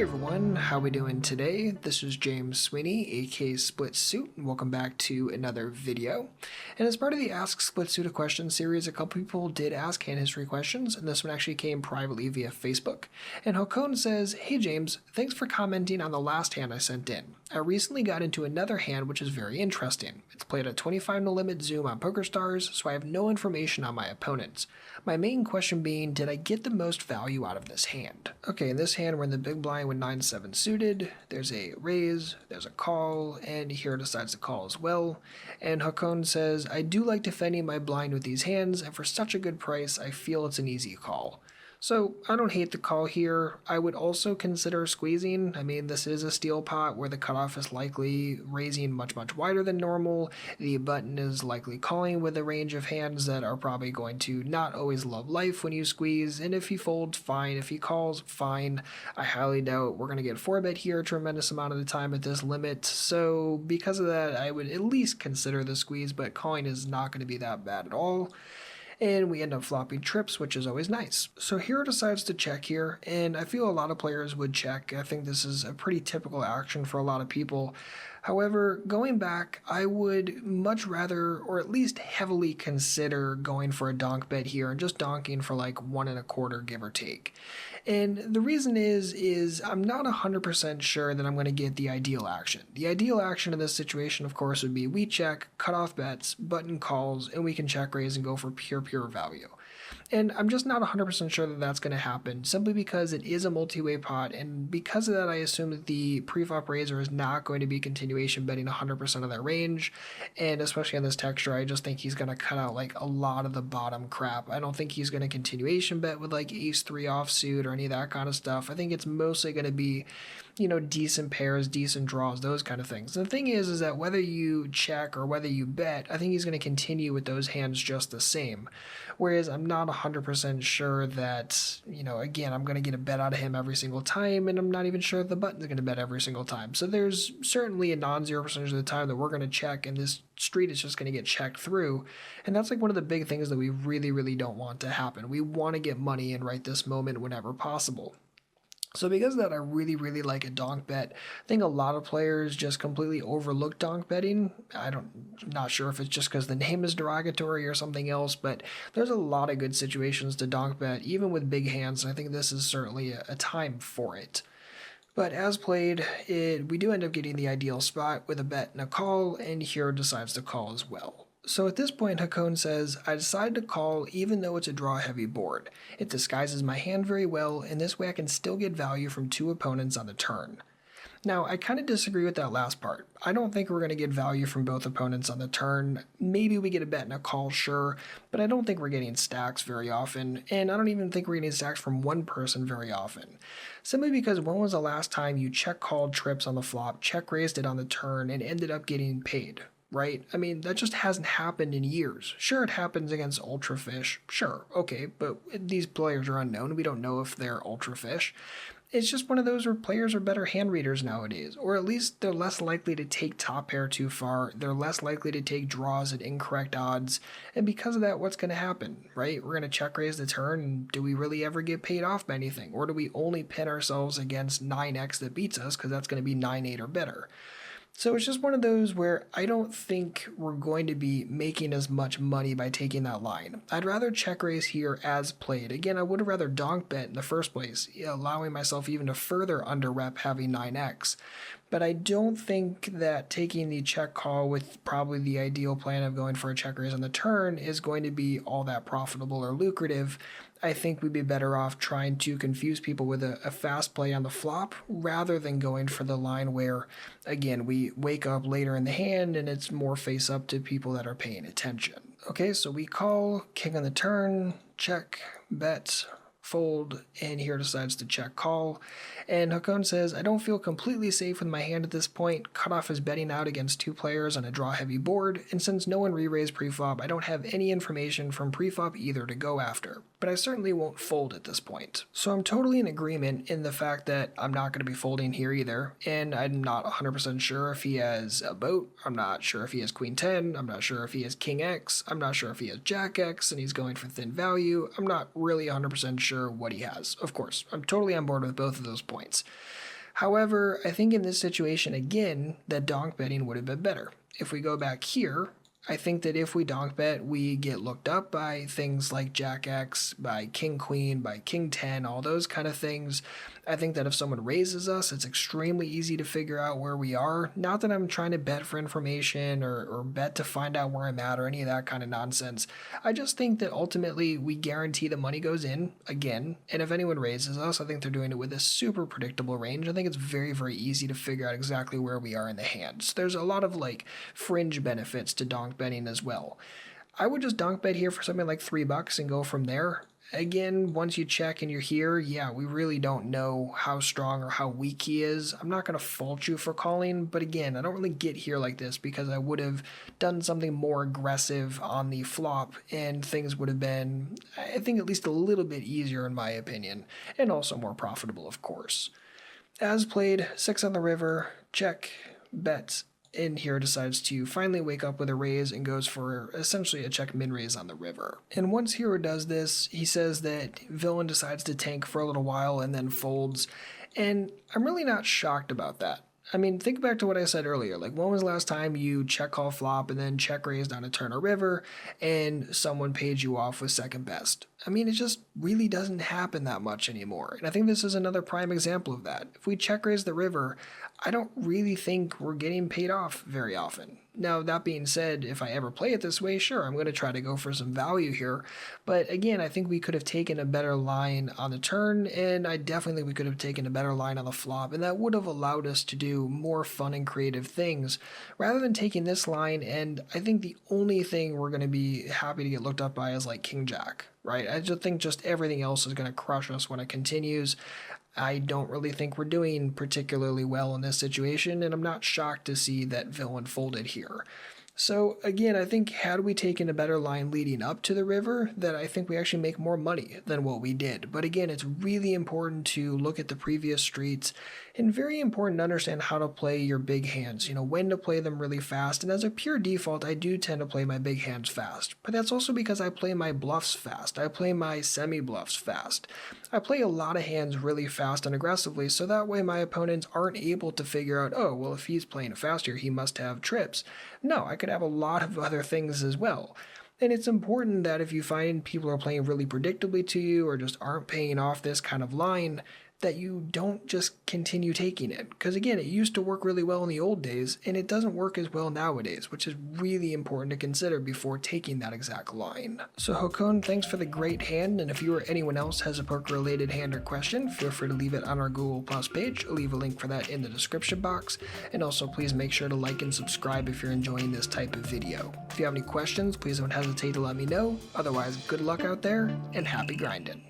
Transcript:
Hey everyone, how we doing today? This is James Sweeney, aka SplitSuit, and welcome back to another video. And as part of the Ask SplitSuit a Question series, a couple people did ask hand history questions, and this one actually came privately via Facebook. And Hakon says, "Hey James, thanks for commenting on the last hand I sent in. I recently got into another hand which is very interesting. It's played at 25 no limit zoom on PokerStars, so I have no information on my opponents. My main question being, did I get the most value out of this hand?" Okay, in this hand we're in the big blind with 9-7 suited, there's a raise, there's a call, and here decides to call as well. And Hakon says, "I do like defending my blind with these hands, and for such a good price, I feel it's an easy call." So I don't hate the call here. I would also consider squeezing. I mean, this is a steel pot where the cutoff is likely raising much wider than normal. The button is likely calling with a range of hands that are probably going to not always love life when you squeeze. And if he folds, fine. If he calls, fine. I highly doubt we're going to get 4-bet here a tremendous amount of the time at this limit. So because of that, I would at least consider the squeeze, but calling is not going to be that bad at all. And we end up flopping trips, which is always nice. So Hero decides to check here, and I feel a lot of players would check. I think this is a pretty typical action for a lot of people. However, going back, I would much rather, or at least heavily consider going for a donk bet here and just donking for like 1.25, give or take. And the reason is I'm not 100% sure that I'm going to get the ideal action. The ideal action in this situation, of course, would be we check, cut off bets, button calls, and we can check raise and go for pure value. And I'm just not 100% sure that that's going to happen, simply because it is a multi-way pot, and because of that I assume that the pre-flop raiser is not going to be continuation betting 100% of that range, and especially on this texture, I just think he's going to cut out like a lot of the bottom crap. I don't think he's going to continuation bet with like ace-3 offsuit or any of that kind of stuff. I think it's mostly going to be, you know, decent pairs, decent draws, those kind of things. The thing is that whether you check or whether you bet, I think he's going to continue with those hands just the same. Whereas I'm not 100% sure that, you know, again, I'm going to get a bet out of him every single time, and I'm not even sure that the button's going to bet every single time. So there's certainly a non-zero percentage of the time that we're going to check, and this street is just going to get checked through. And that's like one of the big things that we really don't want to happen. We want to get money in right this moment whenever possible. So because of that, I really like a donk bet. I think a lot of players just completely overlook donk betting. Not sure if it's just because the name is derogatory or something else, but there's a lot of good situations to donk bet, even with big hands. And I think this is certainly a time for it. But as played, we do end up getting the ideal spot with a bet and a call, and Hero decides to call as well. So at this point, Hakon says, "I decided to call even though it's a draw-heavy board. It disguises my hand very well, and this way I can still get value from 2 opponents on the turn." Now, I kind of disagree with that last part. I don't think we're going to get value from both opponents on the turn. Maybe we get a bet and a call, sure, but I don't think we're getting stacks very often, and I don't even think we're getting stacks from one person very often. Simply because when was the last time you check-called trips on the flop, check-raised it on the turn, and ended up getting paid? Right? I mean, that just hasn't happened in years. Sure, it happens against Ultrafish. Sure, okay, but these players are unknown. We don't know if they're Ultrafish. It's just one of those where players are better hand readers nowadays, or at least they're less likely to take top pair too far. They're less likely to take draws at incorrect odds, and because of that, what's going to happen, right? We're going to check raise the turn, and do we really ever get paid off by anything? Or do we only pin ourselves against 9x that beats us, because that's going to be 9-8 or better? So it's just one of those where I don't think we're going to be making as much money by taking that line. I'd rather check raise here as played. Again, I would have rather donk bet in the first place, allowing myself even to further under rep having 9x. But I don't think that taking the check call with probably the ideal plan of going for a check raise on the turn is going to be all that profitable or lucrative. I think we'd be better off trying to confuse people with a fast play on the flop rather than going for the line where, again, we wake up later in the hand and it's more face up to people that are paying attention. Okay, so we call, king on the turn, check, bet, fold, and Hero decides to check call. And Hakon says, "I don't feel completely safe with my hand at this point. Cutoff is betting out against 2 players on a draw-heavy board, and since no one re-raised pre-flop, I don't have any information from pre-flop either to go after. But I certainly won't fold at this point." So I'm totally in agreement in the fact that I'm not going to be folding here either, and I'm not 100% sure if he has a boat, I'm not sure if he has queen 10, I'm not sure if he has king x, I'm not sure if he has jack x, and he's going for thin value. I'm not really 100% sure what he has. Of course, I'm totally on board with both of those points. However, I think in this situation again, that donk betting would have been better. If we go back here, I think that if we donk bet, we get looked up by things like Jack X, by King Queen, by King 10, all those kind of things. I think that if someone raises us, it's extremely easy to figure out where we are. Not that I'm trying to bet for information or bet to find out where I'm at or any of that kind of nonsense. I just think that ultimately we guarantee the money goes in again. And if anyone raises us, I think they're doing it with a super predictable range. I think it's very, very easy to figure out exactly where we are in the hand. So there's a lot of like fringe benefits to donk betting as well. I would just donk bet here for something like $3 and go from there. Again, once you check and you're here, yeah, we really don't know how strong or how weak he is. I'm not going to fault you for calling, but again, I don't really get here like this because I would have done something more aggressive on the flop and things would have been, I think, at least a little bit easier in my opinion, and also more profitable, of course. As played, 6 on the river, check, bet. In here decides to finally wake up with a raise and goes for essentially a check min raise on the river. And once hero does this, he says that villain decides to tank for a little while and then folds. And I'm really not shocked about that. I mean, think back to what I said earlier. Like, when was the last time you check call flop and then check raised on a turn or river and someone paid you off with second best? I mean, it just really doesn't happen that much anymore. And I think this is another prime example of that. If we check raise the river, I don't really think we're getting paid off very often. Now, that being said, if I ever play it this way, sure, I'm going to try to go for some value here. But again, I think we could have taken a better line on the turn, and I definitely think we could have taken a better line on the flop, and that would have allowed us to do more fun and creative things rather than taking this line. And I think the only thing we're going to be happy to get looked up by is like King Jack, right? I just think just everything else is going to crush us when it continues. I don't really think we're doing particularly well in this situation, and I'm not shocked to see that villain folded here. So again, I think had we taken a better line leading up to the river, that I think we actually make more money than what we did. But again, it's really important to look at the previous streets and very important to understand how to play your big hands, you know, when to play them really fast. And as a pure default, I do tend to play my big hands fast, but that's also because I play my bluffs fast. I play my semi-bluffs fast. I play a lot of hands really fast and aggressively, so that way my opponents aren't able to figure out, oh, well, if he's playing faster, he must have trips. No, I could have a lot of other things as well. And it's important that if you find people are playing really predictably to you or just aren't paying off this kind of line, that you don't just continue taking it. Because again, it used to work really well in the old days, and it doesn't work as well nowadays, which is really important to consider before taking that exact line. So Hakon, thanks for the great hand, and if you or anyone else has a poker-related hand or question, feel free to leave it on our Google Plus page. I'll leave a link for that in the description box. And also please make sure to like and subscribe if you're enjoying this type of video. If you have any questions, please don't hesitate to let me know. Otherwise, good luck out there, and happy grinding.